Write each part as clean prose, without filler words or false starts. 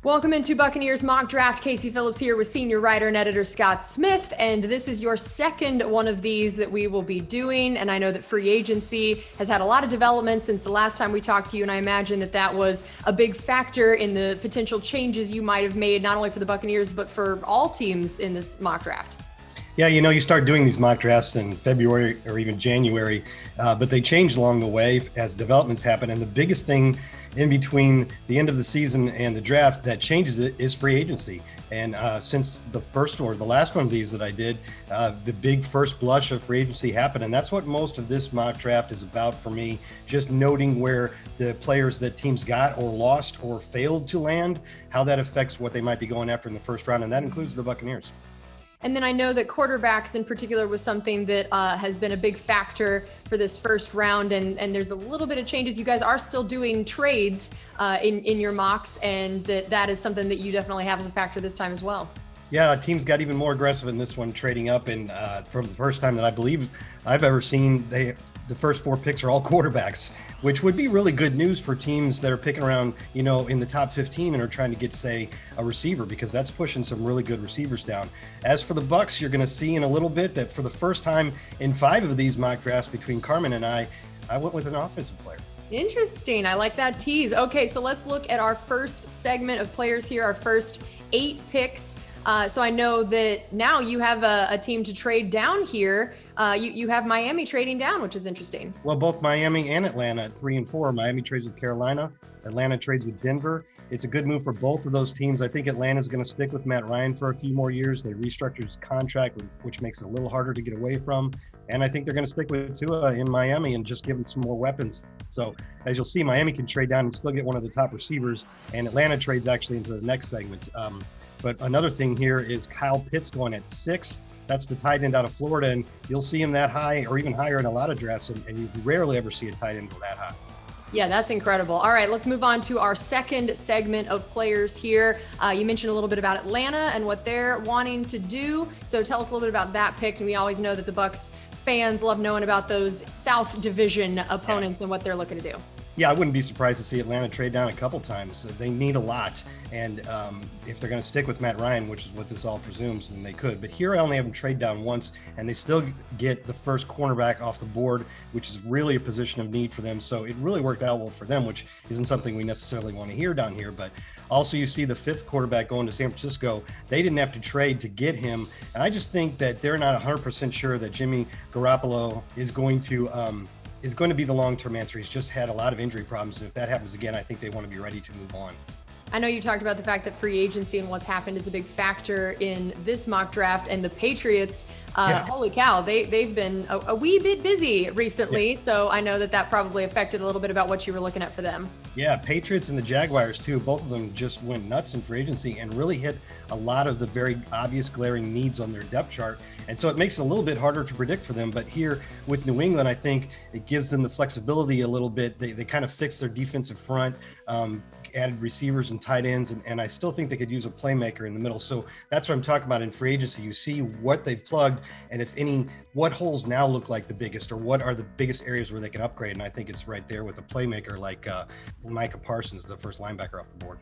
Welcome into Buccaneers Mock Draft. Casey Phillips here with senior writer and editor Scott Smith, and this is your second one of these that we will be doing. And I know that free agency has had a lot of development since the last time we talked to you, and I imagine that that was a big factor in the potential changes you might have made, not only for the Buccaneers, but for all teams in this mock draft. Yeah, you start doing these mock drafts in February or even January, but they change along the way as developments happen. And the biggest thing in between the end of the season and the draft that changes it is free agency. And since the first or the last one of these that I did, the big first blush of free agency happened. And that's what most of this mock draft is about for me, just noting where the players that teams got or lost or failed to land, how that affects what they might be going after in the first round. And that includes the Buccaneers. And then I know that quarterbacks in particular was something that has been a big factor for this first round. And there's a little bit of changes. You guys are still doing trades in your mocks, and that is something that you definitely have as a factor this time as well. Yeah, teams got even more aggressive in this one, trading up. And for the first time that I believe I've ever seen, the first four picks are all quarterbacks, which would be really good news for teams that are picking around, in the top 15 and are trying to get, say, a receiver, because that's pushing some really good receivers down. As for the Bucs, you're going to see in a little bit that for the first time in 5 of these mock drafts between Carmen and I went with an offensive player. Interesting. I like that tease. Okay, so let's look at our first segment of players here, our first 8 picks. So I know that now you have a team to trade down here. You have Miami trading down, which is interesting. Well, both Miami and Atlanta at 3 and 4. Miami trades with Carolina. Atlanta trades with Denver. It's a good move for both of those teams. I think Atlanta's going to stick with Matt Ryan for a few more years. They restructured his contract, which makes it a little harder to get away from. And I think they're going to stick with Tua in Miami and just give him some more weapons. So as you'll see, Miami can trade down and still get one of the top receivers. And Atlanta trades actually into the next segment. But another thing here is Kyle Pitts going at 6. That's the tight end out of Florida, and you'll see him that high or even higher in a lot of drafts, and you rarely ever see a tight end go that high. Yeah, that's incredible. All right, let's move on to our second segment of players here. You mentioned a little bit about Atlanta and what they're wanting to do. So tell us a little bit about that pick. And we always know that the Bucs fans love knowing about those South Division opponents and what they're looking to do. Yeah, I wouldn't be surprised to see Atlanta trade down a couple times. They need a lot. And if they're going to stick with Matt Ryan, which is what this all presumes, then they could. But here I only have them trade down once, and they still get the first cornerback off the board, which is really a position of need for them. So it really worked out well for them, which isn't something we necessarily want to hear down here. But also you see the 5th quarterback going to San Francisco. They didn't have to trade to get him. And I just think that they're not 100% sure that Jimmy Garoppolo is going to be the long-term answer. He's just had a lot of injury problems. And if that happens again, I think they want to be ready to move on. I know you talked about the fact that free agency and what's happened is a big factor in this mock draft, and the Patriots, holy cow, they've been a wee bit busy recently. Yeah. So I know that probably affected a little bit about what you were looking at for them. Yeah, Patriots and the Jaguars too. Both of them just went nuts in free agency and really hit a lot of the very obvious glaring needs on their depth chart. And so it makes it a little bit harder to predict for them. But here with New England, I think it gives them the flexibility a little bit. They kind of fixed their defensive front, added receivers and tight ends, and I still think they could use a playmaker in the middle. So that's what I'm talking about in free agency. You see what they've plugged, and what holes now look like the biggest, or what are the biggest areas where they can upgrade. And I think it's right there with a playmaker like Micah Parsons, the first linebacker off the board.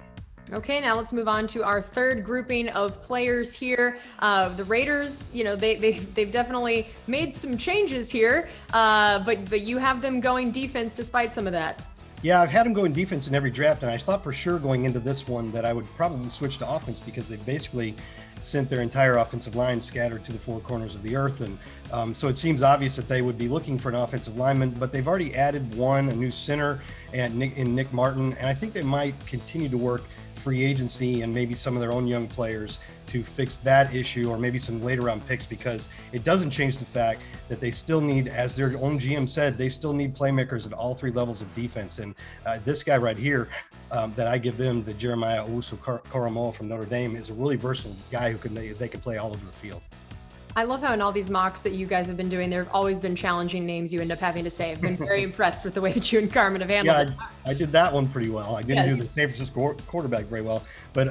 Okay, now let's move on to our third grouping of players here. The Raiders, they've definitely made some changes here, but you have them going defense despite some of that. Yeah, I've had them going defense in every draft, and I thought for sure going into this one that I would probably switch to offense, because they basically sent their entire offensive line scattered to the 4 corners of the earth. And so it seems obvious that they would be looking for an offensive lineman, but they've already added a new center, and Nick Martin, and I think they might continue to work free agency and maybe some of their own young players to fix that issue, or maybe some later round picks, because it doesn't change the fact that they still need, as their own GM said, they still need playmakers at all 3 levels of defense. And this guy right here that I give them, the Jeremiah Owusu-Koramoah from Notre Dame, is a really versatile guy who they can play all over the field. I love how in all these mocks that you guys have been doing, there have always been challenging names you end up having to say. I've been very impressed with the way that you and Carmen have handled it. I did that one pretty well. I didn't do the San Francisco quarterback very well. But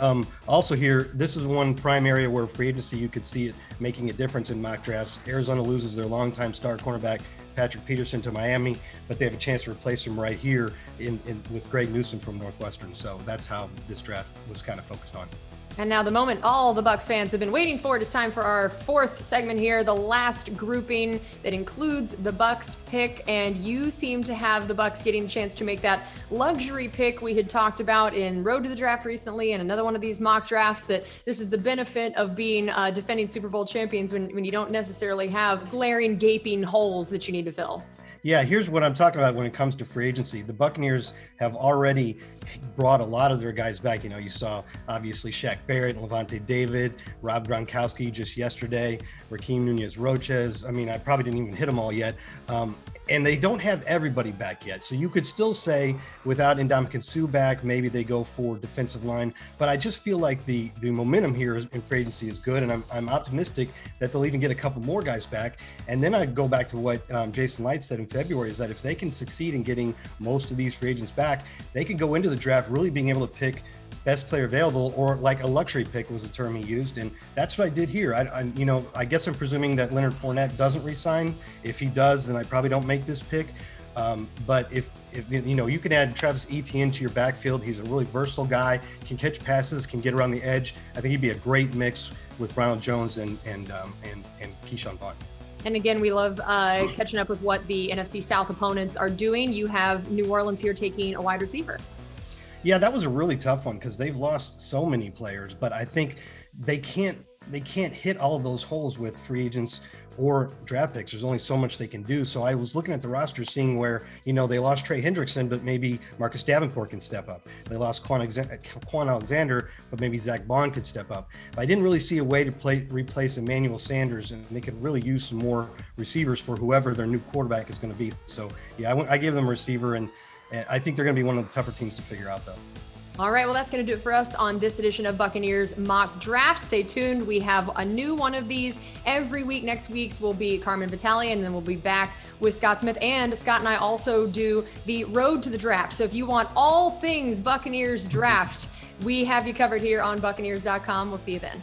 also here, this is one prime area where free agency, you could see it making a difference in mock drafts. Arizona loses their longtime star cornerback, Patrick Peterson to Miami, but they have a chance to replace him right here with Greg Newsome from Northwestern. So that's how this draft was kind of focused on. And now the moment all the Bucs fans have been waiting for. It is time for our fourth segment here, the last grouping that includes the Bucs pick. And you seem to have the Bucs getting a chance to make that luxury pick we had talked about in Road to the Draft recently, and another one of these mock drafts, that this is the benefit of being defending Super Bowl champions when you don't necessarily have glaring, gaping holes that you need to fill. Yeah, here's what I'm talking about when it comes to free agency. The Buccaneers have already brought a lot of their guys back. You saw obviously Shaq Barrett, Levante David, Rob Gronkowski just yesterday, Raheem Nunez-Roches. I probably didn't even hit them all yet. And they don't have everybody back yet. So you could still say without Ndamukong Suh back, maybe they go for defensive line. But I just feel like the momentum here in free agency is good. And I'm optimistic that they'll even get a couple more guys back. And then I go back to what Jason Light said in February, is that if they can succeed in getting most of these free agents back, they can go into the draft really being able to pick best player available, or like a luxury pick was the term he used. And that's what I did here. I guess I'm presuming that Leonard Fournette doesn't resign. If he does, then I probably don't make this pick. But if you can add Travis Etienne to your backfield, he's a really versatile guy, can catch passes, can get around the edge. I think he'd be a great mix with Ronald Jones and Keyshawn Vaughn. And again, we love catching up with what the NFC South opponents are doing. You have New Orleans here taking a wide receiver. Yeah, that was a really tough one because they've lost so many players, but I think they can't hit all of those holes with free agents or draft picks. There's only so much they can do. So I was looking at the roster, seeing where, they lost Trey Hendrickson, but maybe Marcus Davenport can step up. They lost Quan Alexander, but maybe Zach Bond could step up. But I didn't really see a way to replace Emmanuel Sanders, and they could really use some more receivers for whoever their new quarterback is going to be. So yeah, I gave them a receiver, and I think they're going to be one of the tougher teams to figure out, though. All right, well, that's going to do it for us on this edition of Buccaneers Mock Draft. Stay tuned. We have a new one of these every week. Next week's will be Carmen Battalion, and then we'll be back with Scott Smith. And Scott and I also do the Road to the Draft. So if you want all things Buccaneers Draft, we have you covered here on Buccaneers.com. We'll see you then.